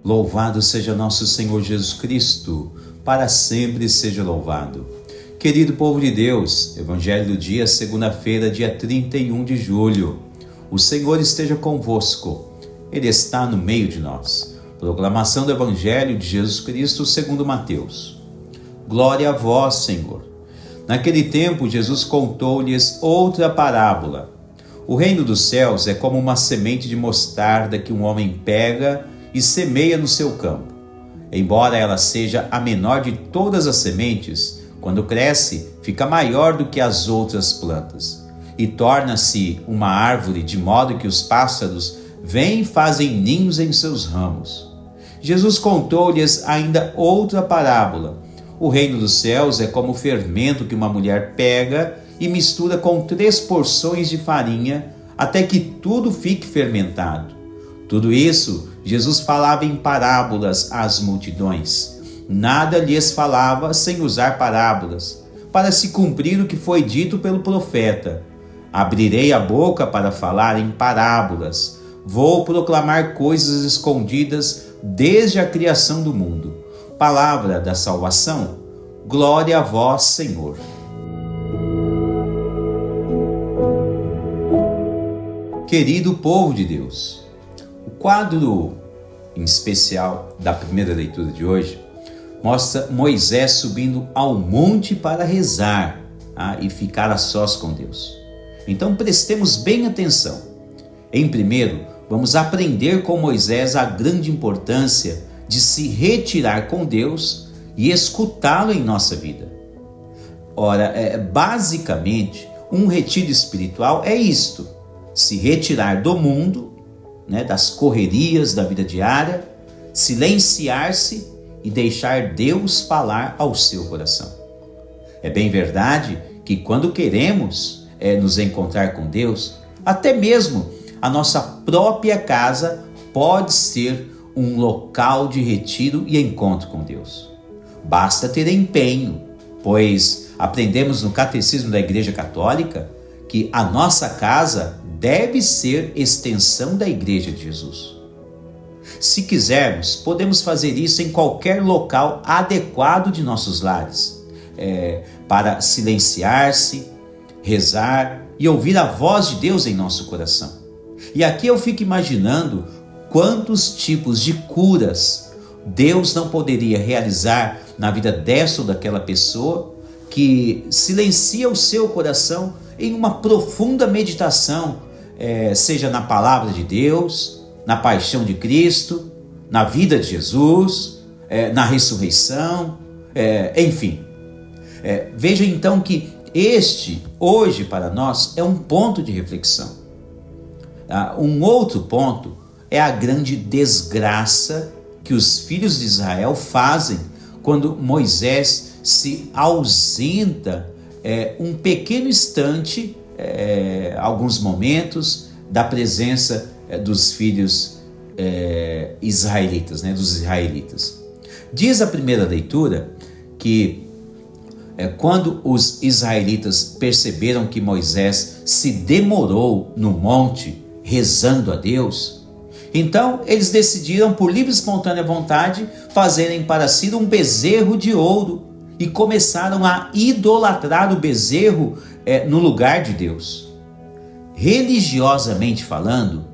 Louvado seja nosso Senhor Jesus Cristo, para sempre seja louvado. Querido povo de Deus, Evangelho do dia, segunda-feira, dia 31 de julho. O Senhor esteja convosco, Ele está no meio de nós. Proclamação do Evangelho de Jesus Cristo segundo Mateus. Glória a vós, Senhor. Naquele tempo, Jesus contou-lhes outra parábola. O reino dos céus é como uma semente de mostarda que um homem pega e semeia no seu campo. Embora ela seja a menor de todas as sementes, quando cresce, fica maior do que as outras plantas e torna-se uma árvore, de modo que os pássaros vêm e fazem ninhos em seus ramos. Jesus contou-lhes ainda outra parábola. O reino dos céus é como o fermento que uma mulher pega e mistura com 3 porções de farinha, até que tudo fique fermentado. Tudo isso Jesus falava em parábolas às multidões. Nada lhes falava sem usar parábolas, para se cumprir o que foi dito pelo profeta. Abrirei a boca para falar em parábolas. Vou proclamar coisas escondidas desde a criação do mundo. Palavra da salvação. Glória a vós, Senhor. Querido povo de Deus, o quadro em especial da primeira leitura de hoje mostra Moisés subindo ao monte para rezar e ficar a sós com Deus. Então prestemos bem atenção. Em primeiro, vamos aprender com Moisés a grande importância de se retirar com Deus e escutá-lo em nossa vida. Ora, basicamente, um retiro espiritual é isto: se retirar do mundo, das correrias da vida diária, silenciar-se e deixar Deus falar ao seu coração. É bem verdade que quando queremos nos encontrar com Deus, até mesmo a nossa própria casa pode ser um local de retiro e encontro com Deus. Basta ter empenho, pois aprendemos no Catecismo da Igreja Católica que a nossa casa deve ser extensão da Igreja de Jesus. Se quisermos, podemos fazer isso em qualquer local adequado de nossos lares, para silenciar-se, rezar e ouvir a voz de Deus em nosso coração. E aqui eu fico imaginando quantos tipos de curas Deus não poderia realizar na vida dessa ou daquela pessoa que silencia o seu coração em uma profunda meditação, seja na palavra de Deus, na paixão de Cristo, na vida de Jesus, na ressurreição, enfim. Veja então que este, hoje para nós, é um ponto de reflexão. Um outro ponto é a grande desgraça que os filhos de Israel fazem quando Moisés se ausenta um pequeno instante, alguns momentos, da presença dos filhos israelitas, dos israelitas. Diz a primeira leitura que quando os israelitas perceberam que Moisés se demorou no monte rezando a Deus, então eles decidiram, por livre e espontânea vontade, fazerem para si um bezerro de ouro e começaram a idolatrar o bezerro no lugar de Deus. Religiosamente falando,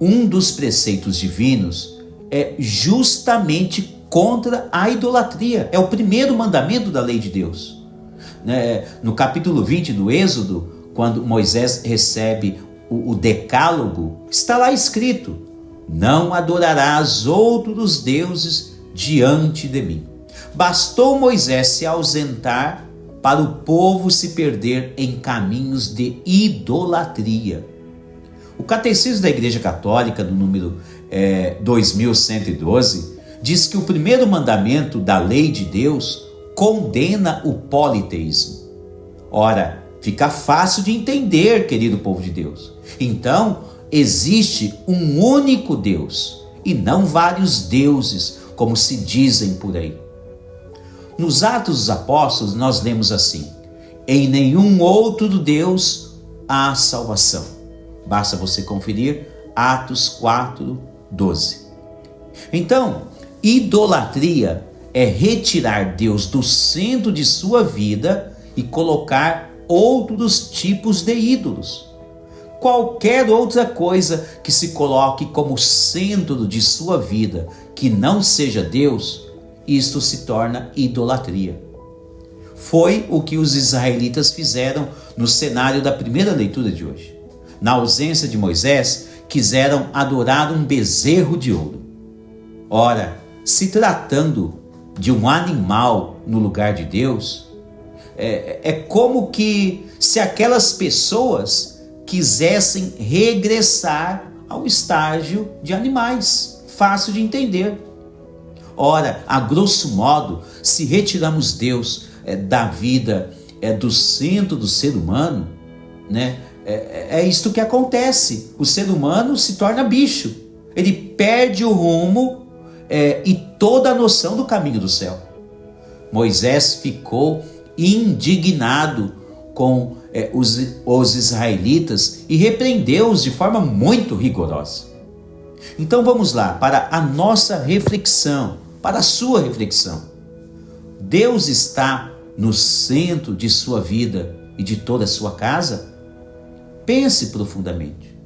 um dos preceitos divinos é justamente contra a idolatria. É o primeiro mandamento da lei de Deus. No capítulo 20 do Êxodo, quando Moisés recebe o decálogo, está lá escrito: não adorarás outros deuses diante de mim. Bastou Moisés se ausentar para o povo se perder em caminhos de idolatria. O Catecismo da Igreja Católica, no número 2112, diz que o primeiro mandamento da lei de Deus condena o politeísmo. Ora, fica fácil de entender, querido povo de Deus. Então, existe um único Deus e não vários deuses, como se dizem por aí. Nos Atos dos Apóstolos, nós lemos assim: em nenhum outro Deus há salvação. Basta você conferir Atos 4:12. Então, idolatria é retirar Deus do centro de sua vida e colocar outros tipos de ídolos. Qualquer outra coisa que se coloque como centro de sua vida, que não seja Deus, isto se torna idolatria. Foi o que os israelitas fizeram no cenário da primeira leitura de hoje. Na ausência de Moisés, quiseram adorar um bezerro de ouro. Ora, se tratando de um animal no lugar de Deus, é como que se aquelas pessoas quisessem regressar ao estágio de animais, fácil de entender. Ora, a grosso modo, se retiramos Deus da vida, do centro do ser humano, né? É isto que acontece. O ser humano se torna bicho. Ele perde o rumo e toda a noção do caminho do céu. Moisés ficou indignado com os israelitas e repreendeu-os de forma muito rigorosa. Então vamos lá para a nossa reflexão, para a sua reflexão. Deus está no centro de sua vida e de toda a sua casa? Pense profundamente.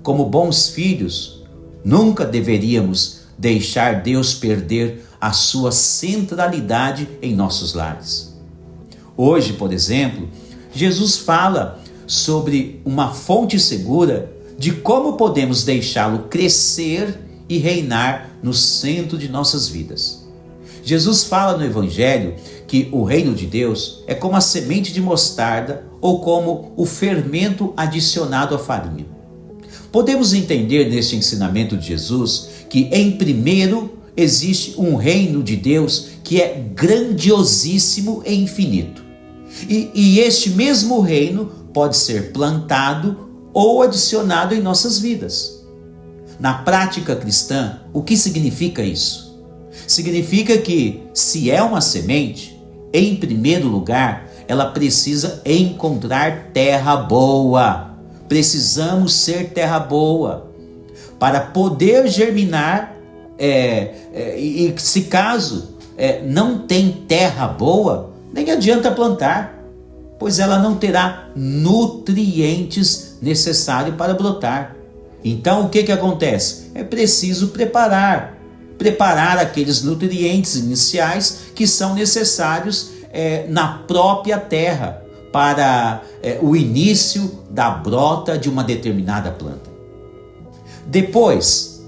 Como bons filhos, nunca deveríamos deixar Deus perder a sua centralidade em nossos lares. Hoje, por exemplo, Jesus fala sobre uma fonte segura de como podemos deixá-lo crescer e reinar no centro de nossas vidas. Jesus fala no Evangelho que o reino de Deus é como a semente de mostarda ou como o fermento adicionado à farinha. Podemos entender neste ensinamento de Jesus que, em primeiro, existe um reino de Deus que é grandiosíssimo e infinito. E este mesmo reino pode ser plantado ou adicionado em nossas vidas. Na prática cristã, o que significa isso? Significa que, se é uma semente, em primeiro lugar, ela precisa encontrar terra boa. Precisamos ser terra boa para poder germinar. E se caso não tem terra boa, nem adianta plantar, pois ela não terá nutrientes necessários para brotar. Então o que acontece? É preciso preparar aqueles nutrientes iniciais que são necessários na própria terra para o início da brota de uma determinada planta. Depois,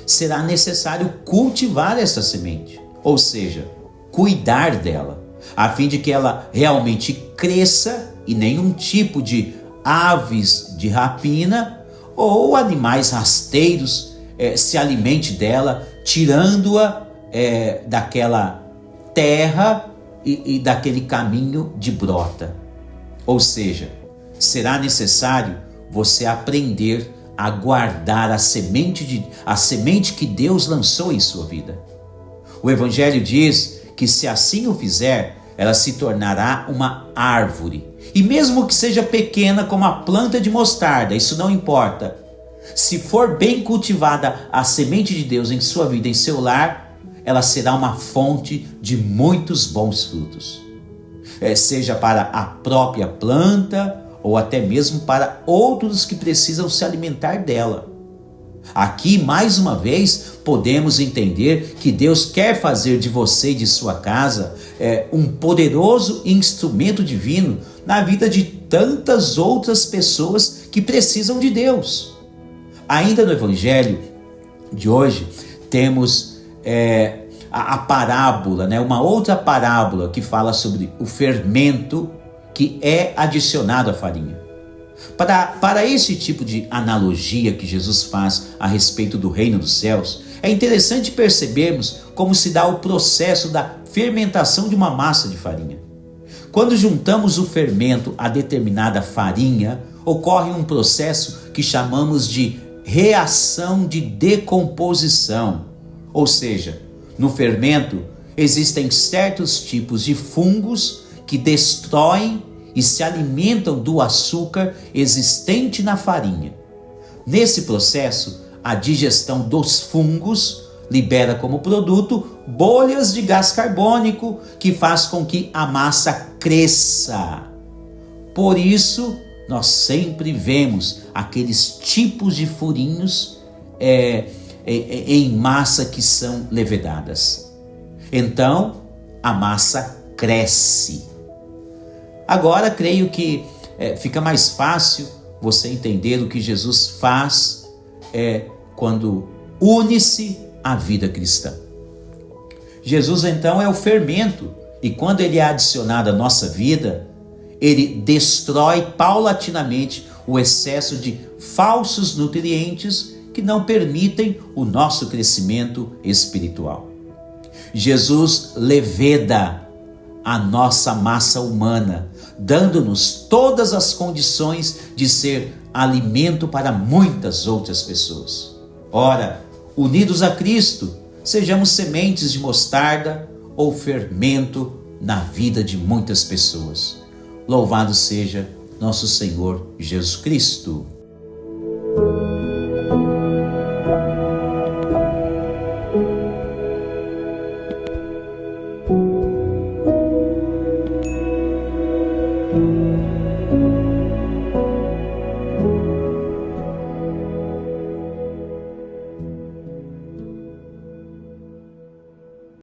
será necessário cultivar essa semente, ou seja, cuidar dela, a fim de que ela realmente cresça e nenhum tipo de aves de rapina ou animais rasteiros se alimente dela, tirando-a daquela terra e daquele caminho de brota. Ou seja, será necessário você aprender a guardar a semente que Deus lançou em sua vida. O Evangelho diz que, se assim o fizer, ela se tornará uma árvore. E mesmo que seja pequena como a planta de mostarda, isso não importa. Se for bem cultivada a semente de Deus em sua vida, em seu lar, ela será uma fonte de muitos bons frutos. Seja para a própria planta ou até mesmo para outros que precisam se alimentar dela. Aqui, mais uma vez, podemos entender que Deus quer fazer de você e de sua casa um poderoso instrumento divino na vida de tantas outras pessoas que precisam de Deus. Ainda no Evangelho de hoje, temos a parábola, uma outra parábola que fala sobre o fermento que é adicionado à farinha. Para esse tipo de analogia que Jesus faz a respeito do reino dos céus, é interessante percebermos como se dá o processo da fermentação de uma massa de farinha. Quando juntamos o fermento a determinada farinha, ocorre um processo que chamamos de reação de decomposição. Ou seja, no fermento existem certos tipos de fungos que destroem e se alimentam do açúcar existente na farinha. Nesse processo, a digestão dos fungos libera como produto bolhas de gás carbônico que faz com que a massa cresça. Por isso, nós sempre vemos aqueles tipos de furinhos em massa que são levedadas. Então, a massa cresce. Agora, creio que fica mais fácil você entender o que Jesus faz quando une-se à vida cristã. Jesus, então, é o fermento, e quando ele é adicionado à nossa vida, ele destrói paulatinamente o excesso de falsos nutrientes que não permitem o nosso crescimento espiritual. Jesus leveda a nossa massa humana, dando-nos todas as condições de ser alimento para muitas outras pessoas. Ora, unidos a Cristo, sejamos sementes de mostarda ou fermento na vida de muitas pessoas. Louvado seja nosso Senhor Jesus Cristo.